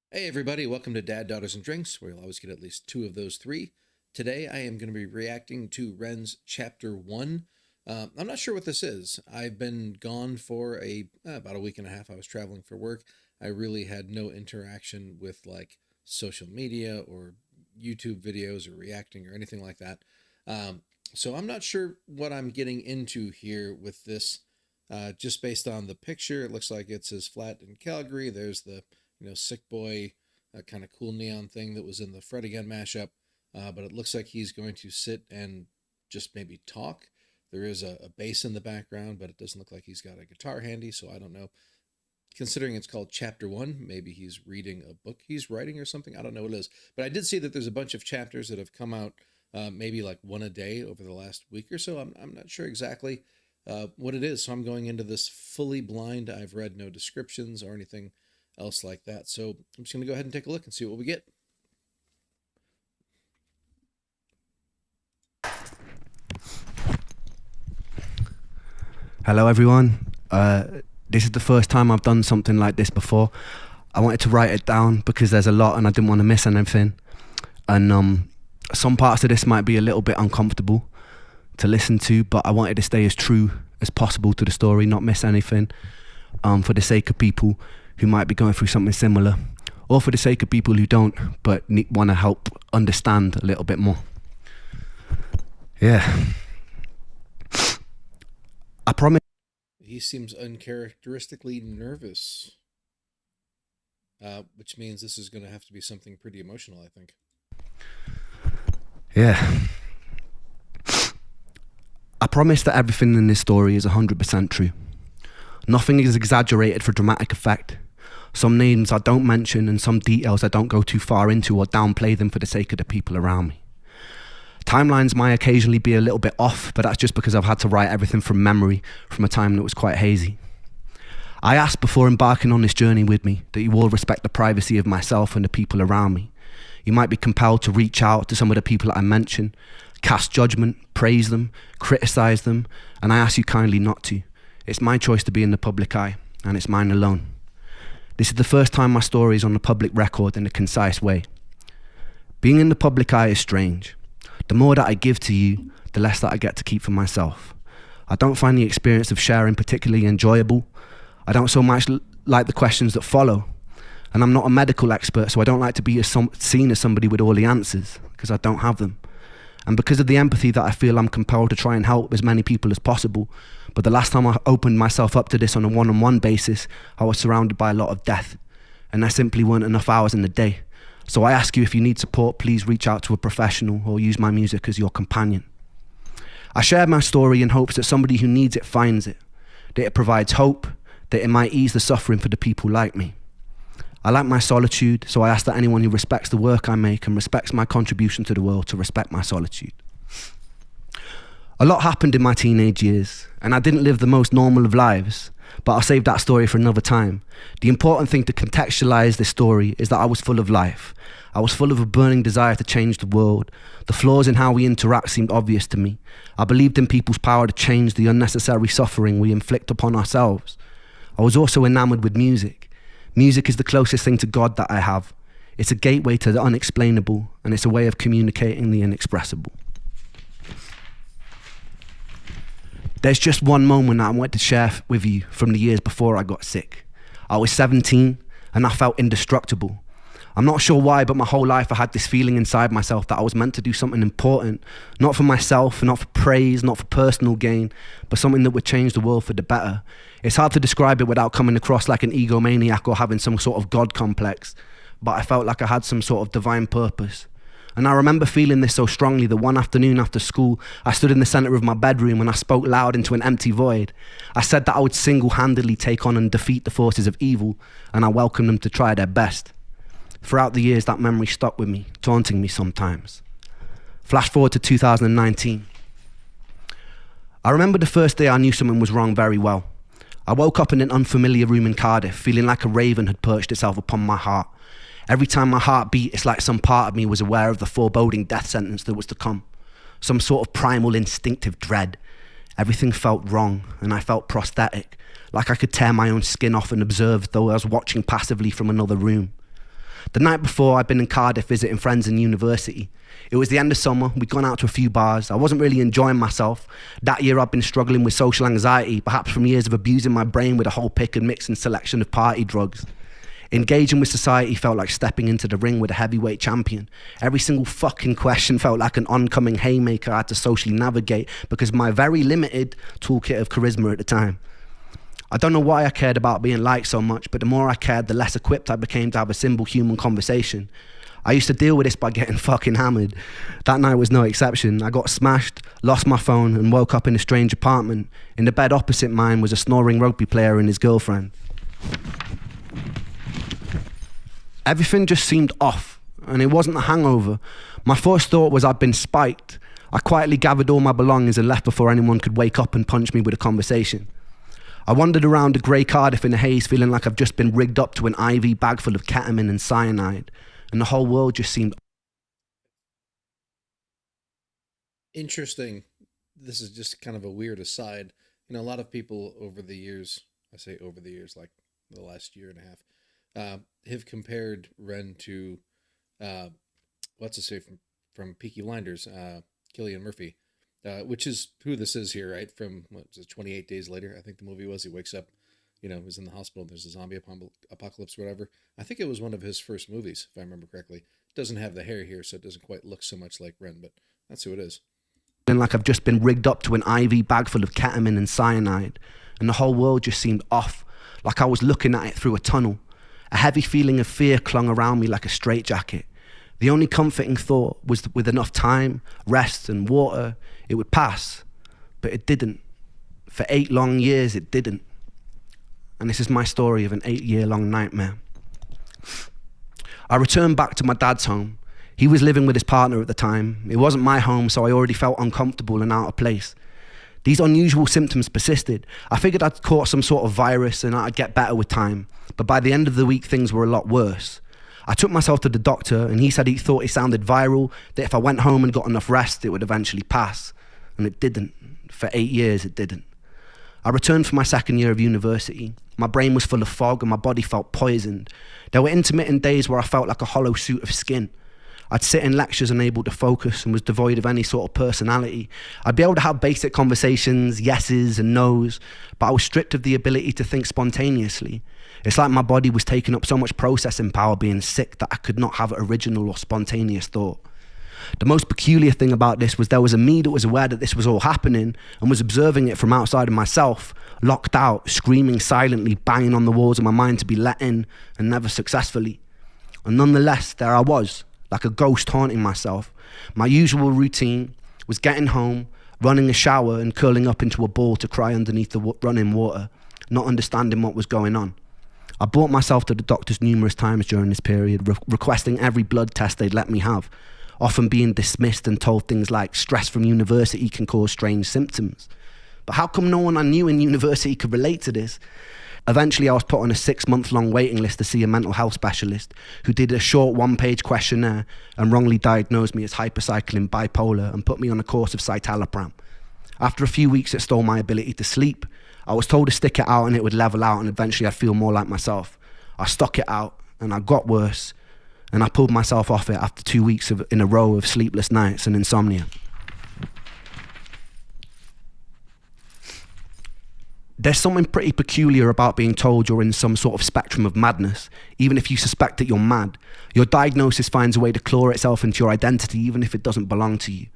Hey everybody, welcome to Dad, Daughters, and Drinks, where you'll always get at least two of those three. Today I am going to be reacting to Ren's Chapter 1. I'm not sure what this is. I've been gone for about a week and a half. I was traveling for work. I really had no interaction with like social media or YouTube videos or reacting or anything like that. So I'm not sure what I'm getting into here with this. Just based on the picture, it looks like it's his flat in Calgary. There's the Sick Boy, kind of cool neon thing that was in the Fred Again mashup. But it looks like he's going to sit and just maybe talk. There is a bass in the background, but it doesn't look like he's got a guitar handy, so I don't know. Considering it's called Chapter 1, maybe he's reading a book he's writing or something. I don't know what it is. But I did see that there's a bunch of chapters that have come out, maybe like one a day over the last week or so. I'm not sure exactly what it is, so I'm going into this fully blind. I've read no descriptions or anything else like that. So I'm just going to go ahead and take a look and see what we get. Hello everyone. This is the first time I've done something like this before. I wanted to write it down because there's a lot and I didn't want to miss anything. And some parts of this might be a little bit uncomfortable to listen to, but I wanted to stay as true as possible to the story, not miss anything, for the sake of people who might be going through something similar, or for the sake of people who don't but want to help understand a little bit more. Yeah. I promise. He seems uncharacteristically nervous, which means this is going to have to be something pretty emotional, I think. Yeah. I promise that everything in this story is 100% true. Nothing is exaggerated for dramatic effect. Some names I don't mention and some details I don't go too far into or downplay them for the sake of the people around me. Timelines might occasionally be a little bit off, but that's just because I've had to write everything from memory from a time that was quite hazy. I asked before embarking on this journey with me that you all respect the privacy of myself and the people around me. You might be compelled to reach out to some of the people that I mention, cast judgment, praise them, criticize them, and I ask you kindly not to. It's my choice to be in the public eye, and it's mine alone. This is the first time my story is on the public record in a concise way. Being in the public eye is strange. The more that I give to you, the less that I get to keep for myself. I don't find the experience of sharing particularly enjoyable. I don't so much like the questions that follow. And I'm not a medical expert, so I don't like to be seen as somebody with all the answers, because I don't have them. And because of the empathy that I feel, I'm compelled to try and help as many people as possible. But the last time I opened myself up to this on a one-on-one basis, I was surrounded by a lot of death. And there simply weren't enough hours in the day. So I ask you, if you need support, please reach out to a professional or use my music as your companion. I share my story in hopes that somebody who needs it finds it, that it provides hope, that it might ease the suffering for the people like me. I like my solitude, so I ask that anyone who respects the work I make and respects my contribution to the world to respect my solitude. A lot happened in my teenage years, and I didn't live the most normal of lives, but I'll save that story for another time. The important thing to contextualize this story is that I was full of life. I was full of a burning desire to change the world. The flaws in how we interact seemed obvious to me. I believed in people's power to change the unnecessary suffering we inflict upon ourselves. I was also enamored with music. Music is the closest thing to God that I have. It's a gateway to the unexplainable, and it's a way of communicating the inexpressible. There's just one moment that I want to share with you from the years before I got sick. I was 17 and I felt indestructible. I'm not sure why, but my whole life I had this feeling inside myself that I was meant to do something important, not for myself, not for praise, not for personal gain, but something that would change the world for the better. It's hard to describe it without coming across like an egomaniac or having some sort of God complex, but I felt like I had some sort of divine purpose. And I remember feeling this so strongly that one afternoon after school, I stood in the center of my bedroom and I spoke loud into an empty void. I said that I would single-handedly take on and defeat the forces of evil, and I welcomed them to try their best. Throughout the years, that memory stuck with me, taunting me sometimes. Flash forward to 2019. I remember the first day I knew something was wrong very well. I woke up in an unfamiliar room in Cardiff, feeling like a raven had perched itself upon my heart. Every time my heart beat, it's like some part of me was aware of the foreboding death sentence that was to come. Some sort of primal instinctive dread. Everything felt wrong, and I felt prosthetic, like I could tear my own skin off and observe though I was watching passively from another room. The night before, I'd been in Cardiff visiting friends in university. It was the end of summer, we'd gone out to a few bars. I wasn't really enjoying myself. That year I'd been struggling with social anxiety, perhaps from years of abusing my brain with a whole pick and mix and selection of party drugs. Engaging with society felt like stepping into the ring with a heavyweight champion. Every single fucking question felt like an oncoming haymaker I had to socially navigate because of my very limited toolkit of charisma at the time. I don't know why I cared about being liked so much, but the more I cared, the less equipped I became to have a simple human conversation. I used to deal with this by getting fucking hammered. That night was no exception. I got smashed, lost my phone, and woke up in a strange apartment. In the bed opposite mine was a snoring rugby player and his girlfriend. Everything just seemed off, and it wasn't a hangover. My first thought was I'd been spiked. I quietly gathered all my belongings and left before anyone could wake up and punch me with a conversation. I wandered around a grey Cardiff in a haze, feeling like I've just been rigged up to an IV bag full of ketamine and cyanide, and the whole world just seemed... Interesting. This is just kind of a weird aside. You know, a lot of people over the years, I say over the years, like the last year and a half, have compared Ren to what's to say from Peaky Blinders, Cillian Murphy, which is who this is here, right? From what was it, 28 Days Later, I think the movie was. He wakes up, you know, he's in the hospital. There's a zombie apocalypse, whatever. I think it was one of his first movies, if I remember correctly. Doesn't have the hair here, so it doesn't quite look so much like Ren, but that's who it is. Feeling like I've just been rigged up to an IV bag full of ketamine and cyanide, and the whole world just seemed off, like I was looking at it through a tunnel. A heavy feeling of fear clung around me like a straitjacket. The only comforting thought was that with enough time, rest and water, it would pass. But it didn't. For 8 long years, it didn't. And this is my story of an 8-year-long nightmare. I returned back to my dad's home. He was living with his partner at the time. It wasn't my home, so I already felt uncomfortable and out of place. These unusual symptoms persisted. I figured I'd caught some sort of virus and I'd get better with time. But by the end of the week, things were a lot worse. I took myself to the doctor and he said he thought it sounded viral, that if I went home and got enough rest, it would eventually pass. And it didn't. For 8 years, it didn't. I returned for my second year of university. My brain was full of fog and my body felt poisoned. There were intermittent days where I felt like a hollow suit of skin. I'd sit in lectures unable to focus and was devoid of any sort of personality. I'd be able to have basic conversations, yeses and nos, but I was stripped of the ability to think spontaneously. It's like my body was taking up so much processing power being sick that I could not have original or spontaneous thought. The most peculiar thing about this was there was a me that was aware that this was all happening and was observing it from outside of myself, locked out, screaming silently, banging on the walls of my mind to be let in, and never successfully. And nonetheless, there I was, like a ghost haunting myself. My usual routine was getting home, running a shower and curling up into a ball to cry underneath the running water, not understanding what was going on. I brought myself to the doctors numerous times during this period, requesting every blood test they'd let me have, often being dismissed and told things like stress from university can cause strange symptoms. But how come no one I knew in university could relate to this? Eventually, I was put on a 6-month-long waiting list to see a mental health specialist who did a short 1-page questionnaire and wrongly diagnosed me as hypercycling bipolar and put me on a course of citalopram. After a few weeks, it stole my ability to sleep. I was told to stick it out and it would level out and eventually I'd feel more like myself. I stuck it out and I got worse and I pulled myself off it after 2 weeks in a row of sleepless nights and insomnia. There's something pretty peculiar about being told you're in some sort of spectrum of madness, even if you suspect that you're mad. Your diagnosis finds a way to claw itself into your identity, even if it doesn't belong to you.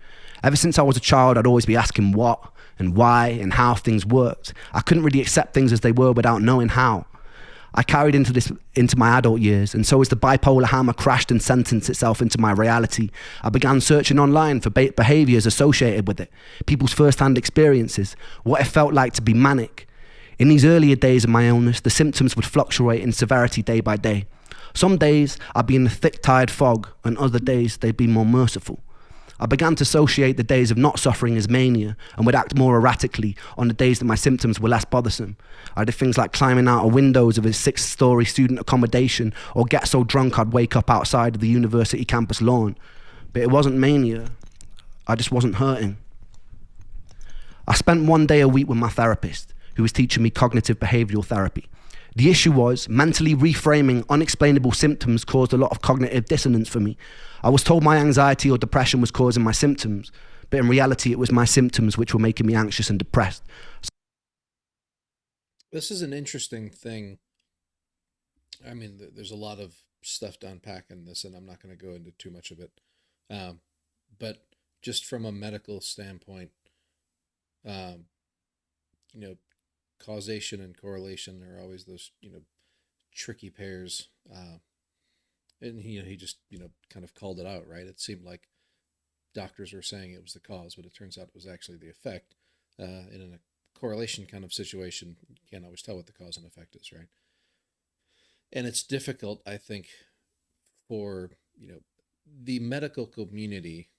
Ever since I was a child, I'd always be asking what and why and how things worked. I couldn't really accept things as they were without knowing how. I carried into my adult years, and so as the bipolar hammer crashed and sentenced itself into my reality, I began searching online for behaviours associated with it, people's first-hand experiences, what it felt like to be manic. In these earlier days of my illness, the symptoms would fluctuate in severity day by day. Some days I'd be in a thick, tired fog, and other days they'd be more merciful. I began to associate the days of not suffering as mania and would act more erratically on the days that my symptoms were less bothersome. I did things like climbing out of windows of a 6-story student accommodation or get so drunk I'd wake up outside of the university campus lawn. But it wasn't mania. I just wasn't hurting. I spent 1 day a week with my therapist, who was teaching me cognitive behavioural therapy. The issue was mentally reframing unexplainable symptoms caused a lot of cognitive dissonance for me. I was told my anxiety or depression was causing my symptoms, but in reality it was my symptoms which were making me anxious and depressed. This is an interesting thing. I mean, there's a lot of stuff to unpack in this, and I'm not going to go into too much of it. Um, but just from a medical standpoint, um, you know, causation and correlation are always those, tricky pairs. And he just, kind of called it out, right? It seemed like doctors were saying it was the cause, but it turns out it was actually the effect. In a correlation kind of situation, you can't always tell what the cause and effect is, right? And it's difficult, I think, for, the medical community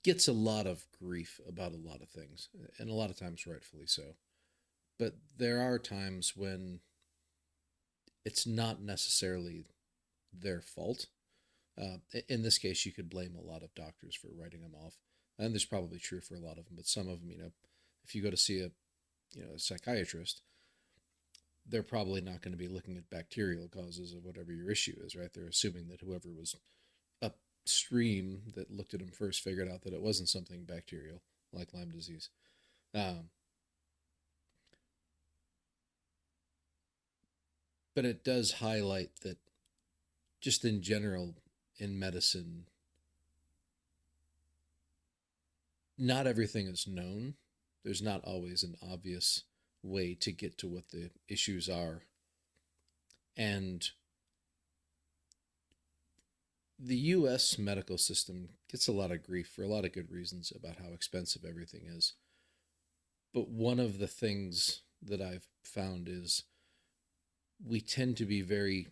gets a lot of grief about a lot of things, and a lot of times rightfully so. But there are times when it's not necessarily their fault. In this case, you could blame a lot of doctors for writing them off, and there's probably true for a lot of them. But some of them, if you go to see a psychiatrist, they're probably not going to be looking at bacterial causes of whatever your issue is, right? They're assuming that whoever was upstream that looked at them first figured out that it wasn't something bacterial like Lyme disease. Um, but it does highlight that just in general in medicine, not everything is known. There's not always an obvious way to get to what the issues are. And the US medical system gets a lot of grief for a lot of good reasons about how expensive everything is. But one of the things that I've found is we tend to be very,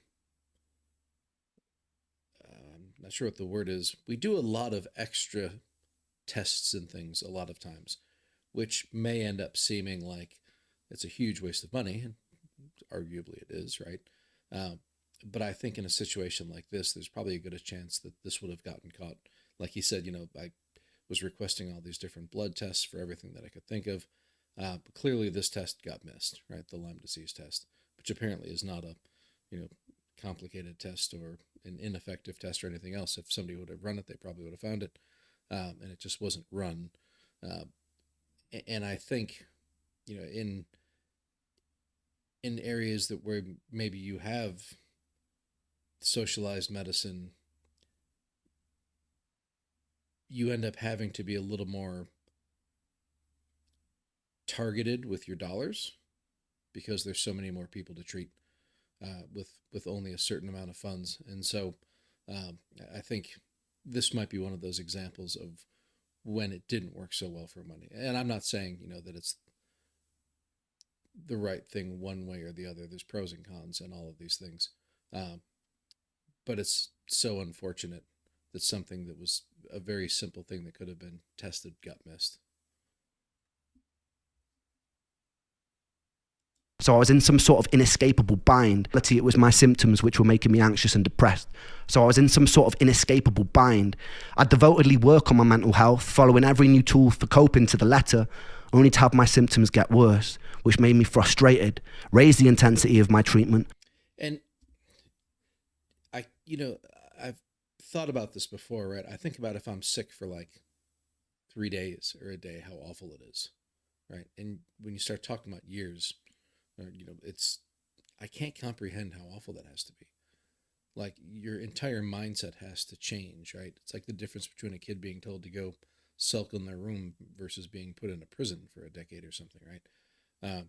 I'm not sure what the word is, we do a lot of extra tests and things a lot of times, which may end up seeming like it's a huge waste of money, and arguably it is, right? Um, but I think in a situation like this, there's probably a good chance that this would have gotten caught. Like he said, I was requesting all these different blood tests for everything that I could think of. But clearly this test got missed, right? The Lyme disease test, which apparently is not a, you know, complicated test or an ineffective test or anything else. If somebody would have run it, they probably would have found it. And it just wasn't run. Uh, and I think, in areas that where maybe you have socialized medicine, you end up having to be a little more targeted with your dollars because there's so many more people to treat with only a certain amount of funds. And so I think this might be one of those examples of when it didn't work so well for money. And I'm not saying, that it's the right thing one way or the other. There's pros and cons and all of these things. Um, but it's so unfortunate that something that was a very simple thing that could have been tested got missed. So I was in some sort of inescapable bind. It was my symptoms which were making me anxious and depressed. So I was in some sort of inescapable bind. I devotedly work on my mental health, following every new tool for coping to the letter, only to have my symptoms get worse, which made me frustrated, raised the intensity of my treatment. And I've thought about this before, right? I think about if I'm sick for like 3 days or a day, how awful it is, right? And when you start talking about years, it's, I can't comprehend how awful that has to be. Like your entire mindset has to change, right? It's like the difference between a kid being told to go sulk in their room versus being put in a prison for a decade or something, right?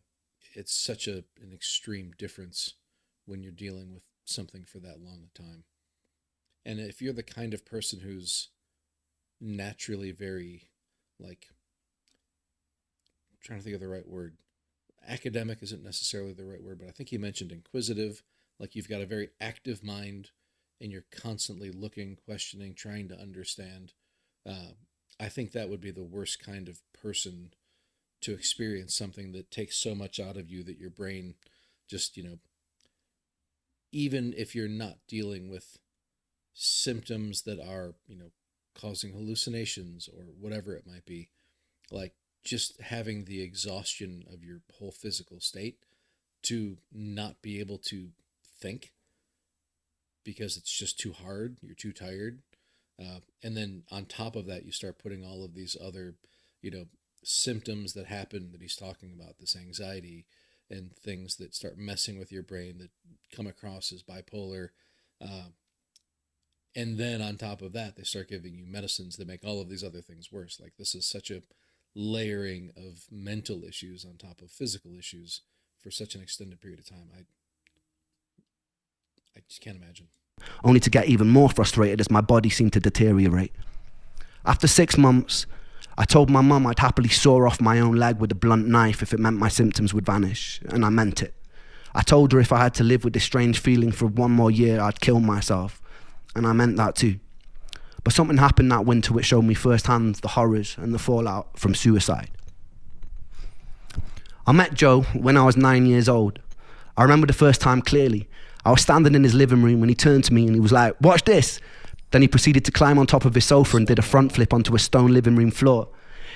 It's such an extreme difference when you're dealing with something for that long a time. And if you're the kind of person who's naturally very, like, I'm trying to think of the right word, academic isn't necessarily the right word, but I think he mentioned inquisitive. Like you've got a very active mind and you're constantly looking, questioning, trying to understand. I think that would be the worst kind of person to experience something that takes so much out of you that your brain just, even if you're not dealing with symptoms that are, causing hallucinations or whatever it might be, like just having the exhaustion of your whole physical state to not be able to think because it's just too hard. You're too tired. And then on top of that, you start putting all of these other, you know, symptoms that happen that he's talking about, this anxiety and things that start messing with your brain that come across as bipolar. Uh, and then on top of that, they start giving you medicines that make all of these other things worse. Like this is such a layering of mental issues on top of physical issues for such an extended period of time. I just can't imagine. only to get even more frustrated as my body seemed to deteriorate. After 6 months, I told my mum I'd happily saw off my own leg with a blunt knife if it meant my symptoms would vanish, and I meant it. I told her if I had to live with this strange feeling for one more year, I'd kill myself, and I meant that too. But something happened that winter which showed me firsthand the horrors and the fallout from suicide. I met Joe when I was 9 years old. I remember the first time clearly. I was standing in his living room and he turned to me and he was like, "Watch this." Then he proceeded to climb on top of his sofa and did a front flip onto a stone living room floor.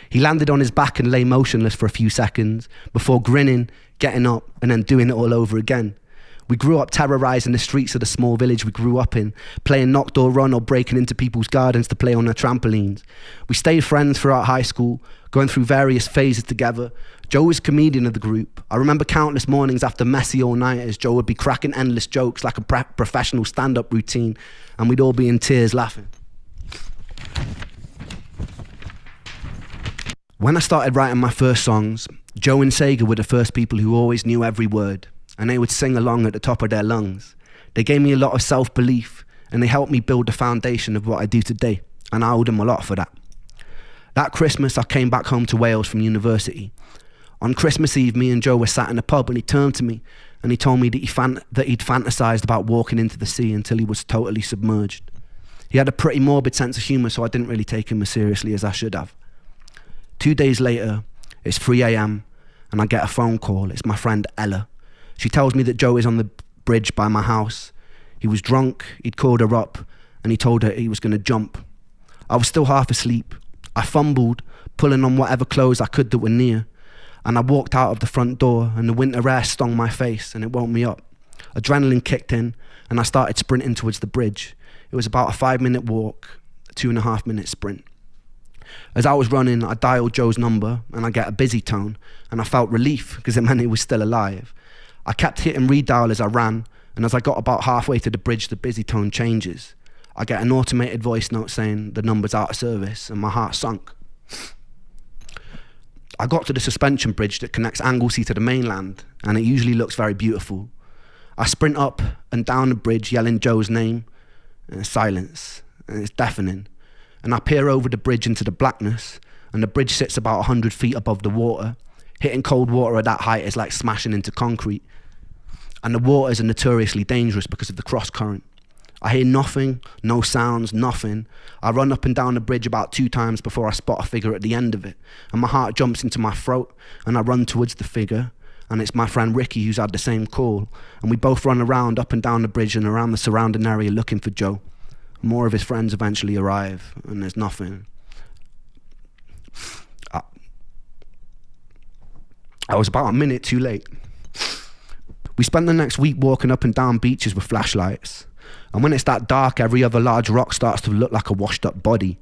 He landed on his back and lay motionless for a few seconds before grinning, getting up, and then doing it all over again. We grew up terrorising the streets of the small village we grew up in, playing knock door run or breaking into people's gardens to play on their trampolines. We stayed friends throughout high school, going through various phases together. Joe was comedian of the group. I remember countless mornings after messy all-nighters, Joe would be cracking endless jokes like a professional stand-up routine, and we'd all be in tears laughing. When I started writing my first songs, Joe and Sega were the first people who always knew every word, and they would sing along at the top of their lungs. They gave me a lot of self-belief, and they helped me build the foundation of what I do today, and I owe them a lot for that. That Christmas, I came back home to Wales from university. On Christmas Eve, me and Joe were sat in a pub, and he turned to me, and he told me that he'd fantasized about walking into the sea until he was totally submerged. He had a pretty morbid sense of humour, so I didn't really take him as seriously as I should have. 2 days later, it's 3 a.m, and I get a phone call. It's my friend Ella. She tells me that Joe is on the bridge by my house. He was drunk, he'd called her up, and he told her he was going to jump. I was still half asleep. I fumbled, pulling on whatever clothes I could that were near, and I walked out of the front door, and the winter air stung my face, and it woke me up. Adrenaline kicked in, and I started sprinting towards the bridge. It was about a 5-minute walk, a 2.5-minute sprint. As I was running, I dialed Joe's number, and I get a busy tone, and I felt relief because it meant he was still alive. I kept hitting redial as I ran, and as I got about halfway to the bridge, the busy tone changes. I get an automated voice note saying the number's out of service, and my heart sunk. I got to the suspension bridge that connects Anglesey to the mainland, and it usually looks very beautiful. I sprint up and down the bridge yelling Joe's name, and silence, and it's deafening. And I peer over the bridge into the blackness, and the bridge sits about 100 feet above the water. Hitting cold water at that height is like smashing into concrete. And the waters are notoriously dangerous because of the cross current. I hear nothing, no sounds, nothing. I run up and down the bridge about 2 times before I spot a figure at the end of it, and my heart jumps into my throat, and I run towards the figure, and it's my friend Ricky who's had the same call, and we both run around up and down the bridge and around the surrounding area looking for Joe. More of his friends eventually arrive, and there's nothing. I was about a minute too late. We spent the next week walking up and down beaches with flashlights, and when it's that dark, every other large rock starts to look like a washed up body.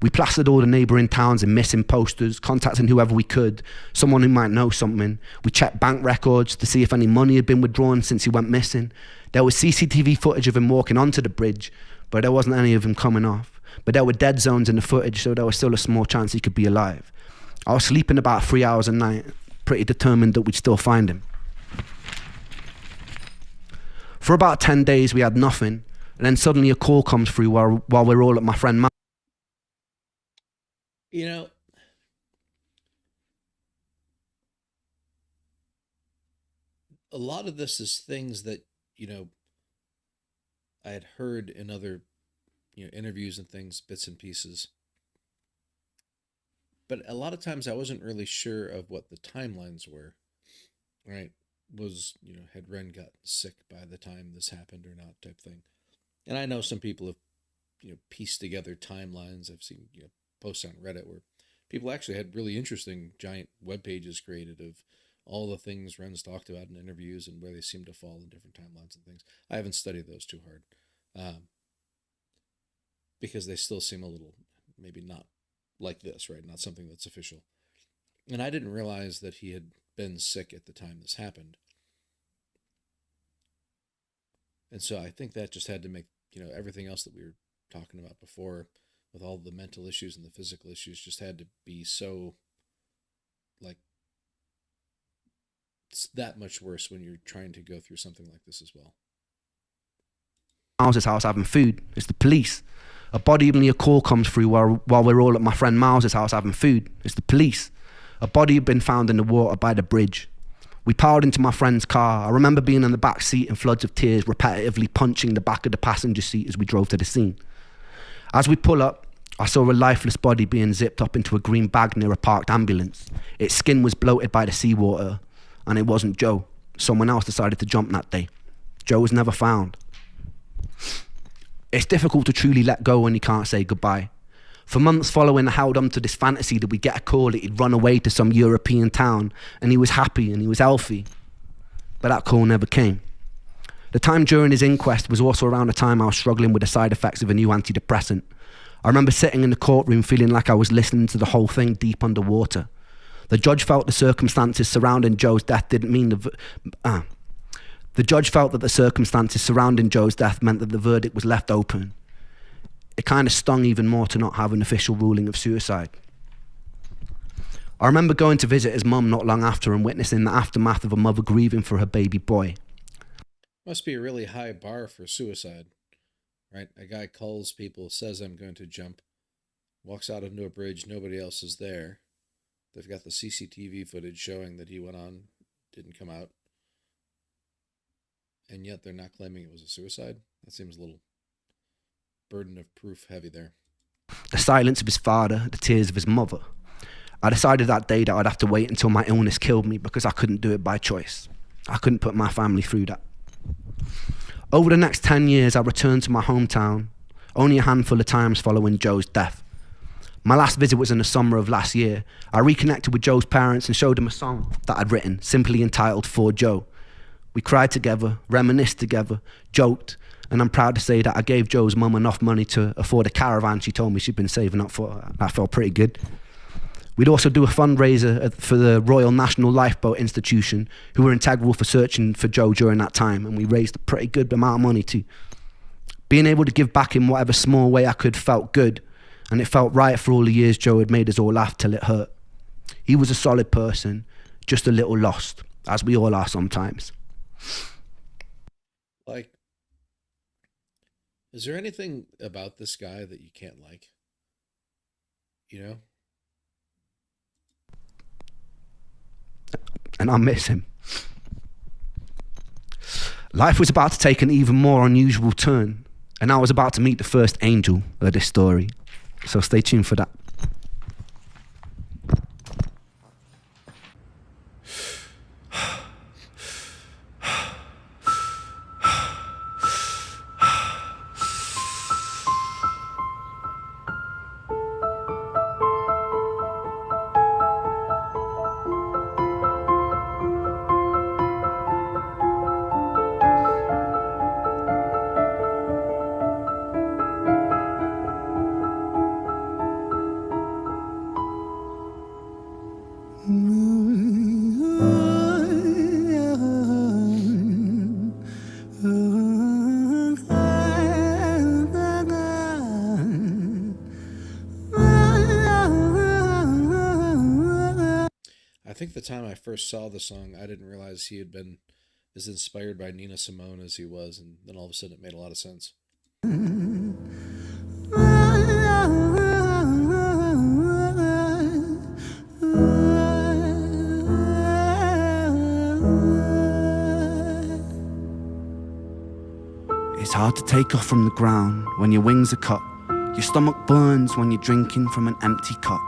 We plastered all the neighbouring towns in missing posters, contacting whoever we could, someone who might know something. We checked bank records to see if any money had been withdrawn since he went missing. There was CCTV footage of him walking onto the bridge, but there wasn't any of him coming off. But there were dead zones in the footage, so there was still a small chance he could be alive. I was sleeping about 3 hours a night, pretty determined that we'd still find him. For about 10 days we had nothing, and then suddenly a call comes through while we're all at my friend Matt. You know, a lot of this is things that, you know, I had heard in other, you know, interviews and things, bits and pieces. But a lot of times I wasn't really sure of what the timelines were, right? Was, you know, had Ren gotten sick by the time this happened or not type thing. And I know some people have, you know, pieced together timelines. I've seen, you know, posts on Reddit where people actually had really interesting giant web pages created of all the things Ren's talked about in interviews and where they seem to fall in different timelines and things. I haven't studied those too hard, because they still seem a little, maybe not like this, right? Not something that's official. And I didn't realize that he had been sick at the time this happened. And so I think that just had to make, everything else that we were talking about before, with all the mental issues and the physical issues, just had to be so, like, it's that much worse when you're trying to go through something like this as well. Miles's house having food. It's the police. A call comes through while we're all at my friend Miles's house having food. It's the police. A body had been found in the water by the bridge. We piled into my friend's car. I remember being in the back seat in floods of tears, repetitively punching the back of the passenger seat as we drove to the scene. As we pull up, I saw a lifeless body being zipped up into a green bag near a parked ambulance. Its skin was bloated by the seawater, and it wasn't Joe. Someone else decided to jump that day. Joe was never found. It's difficult to truly let go when you can't say goodbye. For months following, I held on to this fantasy that we'd get a call that he'd run away to some European town and he was happy and he was healthy. But that call never came. The time during his inquest was also around the time I was struggling with the side effects of a new antidepressant. I remember sitting in the courtroom feeling like I was listening to the whole thing deep underwater. The judge felt the circumstances surrounding Joe's death didn't mean The judge felt that the circumstances surrounding Joe's death meant that the verdict was left open. It kind of stung even more to not have an official ruling of suicide. I remember going to visit his mum not long after and witnessing the aftermath of a mother grieving for her baby boy. Must be a really high bar for suicide, right? A guy calls people, says, "I'm going to jump," walks out onto a bridge, nobody else is there. They've got the CCTV footage showing that he went on, didn't come out. And yet they're not claiming it was a suicide? That seems a little burden of proof heavy there. The silence of his father, the tears of his mother. I decided that day that I'd have to wait until my illness killed me because I couldn't do it by choice. I couldn't put my family through that. Over the next 10 years, I returned to my hometown, only a handful of times following Joe's death. My last visit was in the summer of last year. I reconnected with Joe's parents and showed them a song that I'd written, simply entitled For Joe. We cried together, reminisced together, joked, and I'm proud to say that I gave Joe's mum enough money to afford a caravan she told me she'd been saving up for. That felt pretty good. We'd also do a fundraiser for the Royal National Lifeboat Institution, who were integral for searching for Joe during that time, and we raised a pretty good amount of money too. Being able to give back in whatever small way I could felt good, and it felt right for all the years Joe had made us all laugh till it hurt. He was a solid person, just a little lost, as we all are sometimes. Like, is there anything about this guy that you can't like? You know? And I miss him. Life was about to take an even more unusual turn, and I was about to meet the first angel of this story. So stay tuned for that. I think the time I first saw the song, I didn't realize he had been as inspired by Nina Simone as he was, and then all of a sudden it made a lot of sense. It's hard to take off from the ground when your wings are cut. Your stomach burns when you're drinking from an empty cup.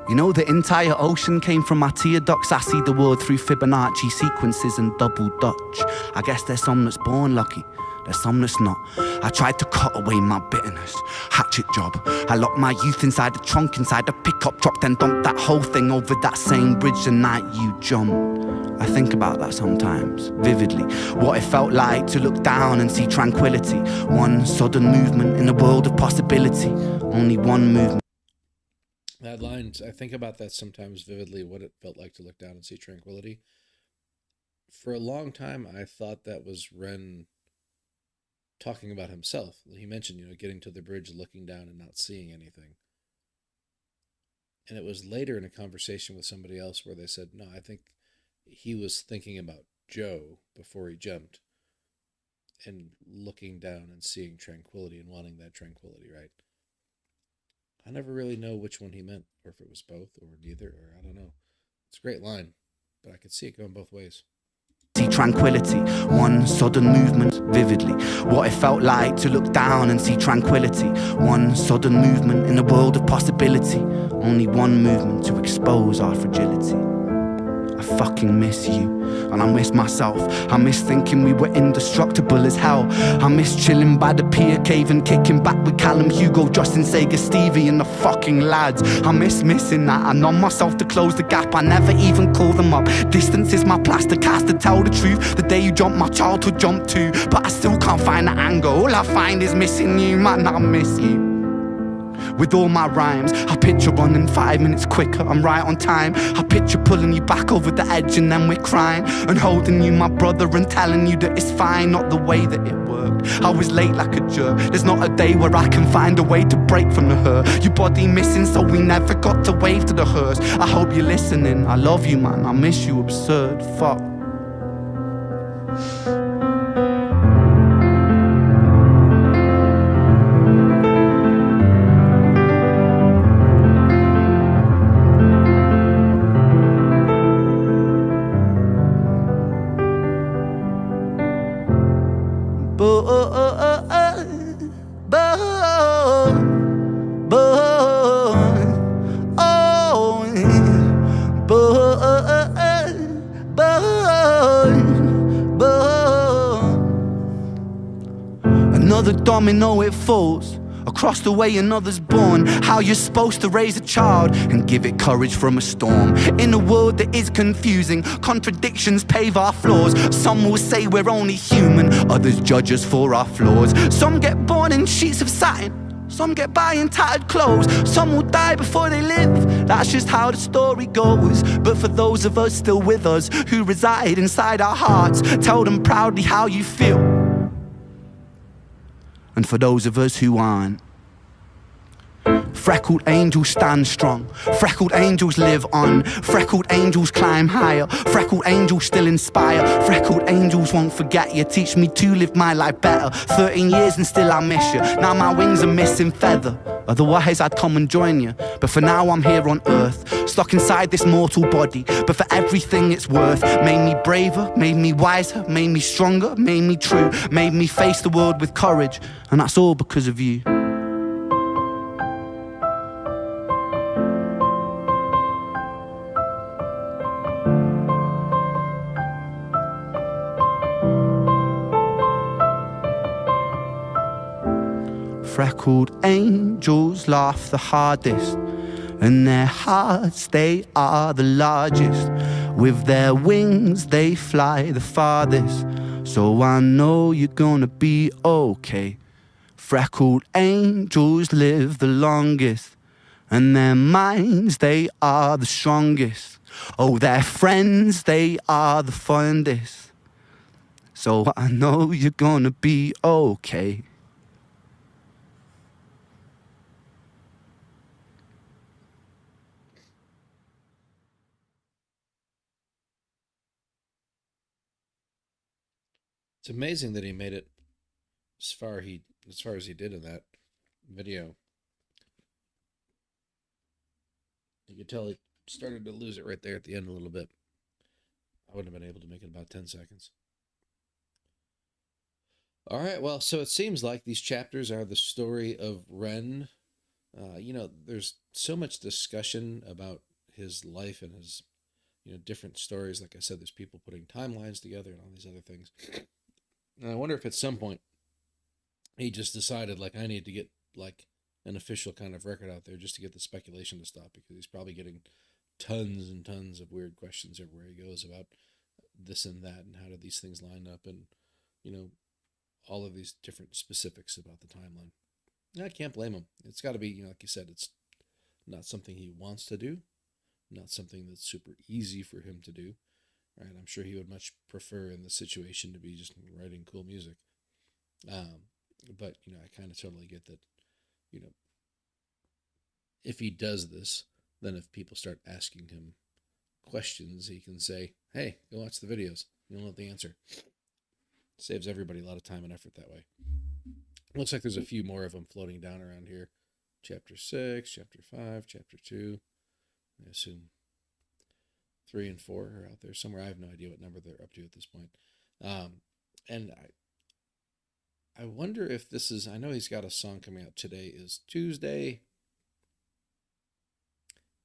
You know the entire ocean came from my tear ducts. I see the world through Fibonacci sequences and double Dutch. I guess there's some that's born lucky, there's some that's not. I tried to cut away my bitterness, hatchet job. I locked my youth inside the trunk, inside the pickup truck, then dumped that whole thing over that same bridge the night you jumped. I think about that sometimes, vividly. What it felt like to look down and see tranquility. One sudden movement in a world of possibility. Only one movement. That line, I think about that sometimes vividly, what it felt like to look down and see tranquility. For a long time, I thought that was Ren talking about himself. He mentioned, getting to the bridge, looking down, and not seeing anything. And it was later in a conversation with somebody else where they said, no, I think he was thinking about Joe before he jumped and looking down and seeing tranquility and wanting that tranquility, right? I never really know which one he meant, or if it was both or neither, or I don't know. It's a great line, but I could see it going both ways. See tranquility, one sudden movement, vividly. What it felt like to look down and see tranquility. One sudden movement in a world of possibility. Only one movement to expose our fragility. I fucking miss you, and I miss myself. I miss thinking we were indestructible as hell. I miss chilling by the pier cave and kicking back with Callum, Hugo, Justin, Sega, Stevie and the fucking lads. I miss missing that. I numb myself to close the gap. I never even call them up. Distance is my plaster cast, to tell the truth. The day you jumped, my childhood jumped too. But I still can't find the angle. All I find is missing you, man, I miss you. With all my rhymes, I picture running 5 minutes quicker, I'm right on time. I picture pulling you back over the edge and then we're crying. And holding you, my brother, and telling you that it's fine. Not the way that it worked, I was late like a jerk. There's not a day where I can find a way to break from the hurt. Your body missing, so we never got to wave to the hearse. I hope you're listening, I love you, man, I miss you, absurd, fuck. Another domino, it falls. Across the way another's born. How you're supposed to raise a child and give it courage from a storm. In a world that is confusing, contradictions pave our flaws. Some will say we're only human, others judge us for our flaws. Some get born in sheets of satin, some get by in tattered clothes. Some will die before they live, that's just how the story goes. But for those of us still with us, who reside inside our hearts, tell them proudly how you feel. And for those of us who aren't, freckled angels stand strong, freckled angels live on, freckled angels climb higher, freckled angels still inspire, freckled angels won't forget you, teach me to live my life better. 13 years and still I miss you, now my wings are missing feather. Otherwise I'd come and join you, but for now I'm here on earth, stuck inside this mortal body. But for everything it's worth, made me braver, made me wiser, made me stronger, made me true, made me face the world with courage. And that's all because of you. Freckled angels laugh the hardest, and their hearts, they are the largest. With their wings, they fly the farthest. So I know you're gonna be okay. Freckled angels live the longest, and their minds, they are the strongest. Oh, their friends, they are the fondest. So I know you're gonna be okay. It's amazing that he made it as far as he did in that video. You could tell he started to lose it right there at the end a little bit. I wouldn't have been able to make it about 10 seconds. All right, well, so it seems like these chapters are the story of Ren. There's so much discussion about his life and his, different stories. Like I said, there's people putting timelines together and all these other things. And I wonder if at some point he just decided, like, I need to get, like, an official kind of record out there just to get the speculation to stop, because he's probably getting tons and tons of weird questions everywhere he goes about this and that, and how do these things line up, and you know, all of these different specifics about the timeline. I can't blame him. It's got to be, like you said, it's not something he wants to do, not something that's super easy for him to do. Right? I'm sure he would much prefer in the situation to be just writing cool music. Um, but I kind of totally get that. You know, if he does this, then if people start asking him questions, he can say, "Hey, go watch the videos. You'll know the answer." Saves everybody a lot of time and effort that way. Looks like there's a few more of them floating down around here. Chapter 6, Chapter 5, Chapter 2. I assume 3 and 4 are out there somewhere. I have no idea what number they're up to at this point. And I wonder if this is. I know he's got a song coming out. Today is Tuesday,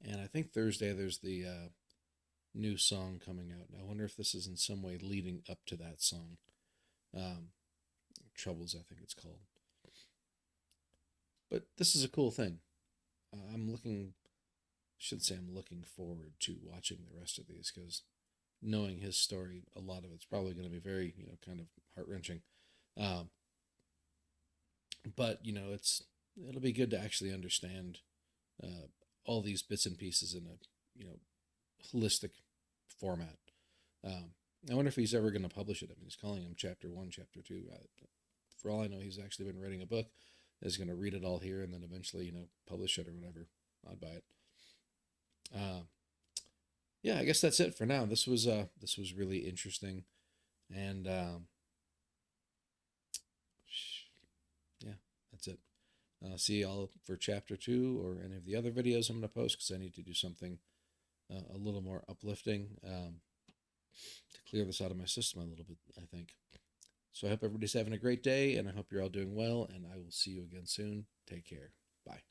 and I think Thursday there's the new song coming out. And I wonder if this is in some way leading up to that song. Troubles, I think it's called. But this is a cool thing. I'm looking. Should say I'm looking forward to watching the rest of these, because knowing his story, a lot of it's probably going to be very, kind of heart wrenching. Um, but it'll be good to actually understand all these bits and pieces in a holistic format. I wonder if he's ever going to publish it. I mean, he's calling him Chapter 1, Chapter 2. For all I know, he's actually been writing a book. He's going to read it all here and then eventually, publish it or whatever. I'd buy it. Yeah, I guess that's it for now. This was really interesting, and yeah, that's it. See y'all for Chapter 2 or any of the other videos I'm going to post, because I need to do something a little more uplifting to clear this out of my system a little bit, I think. So I hope everybody's having a great day, and I hope you're all doing well, and I will see you again soon. Take care. Bye.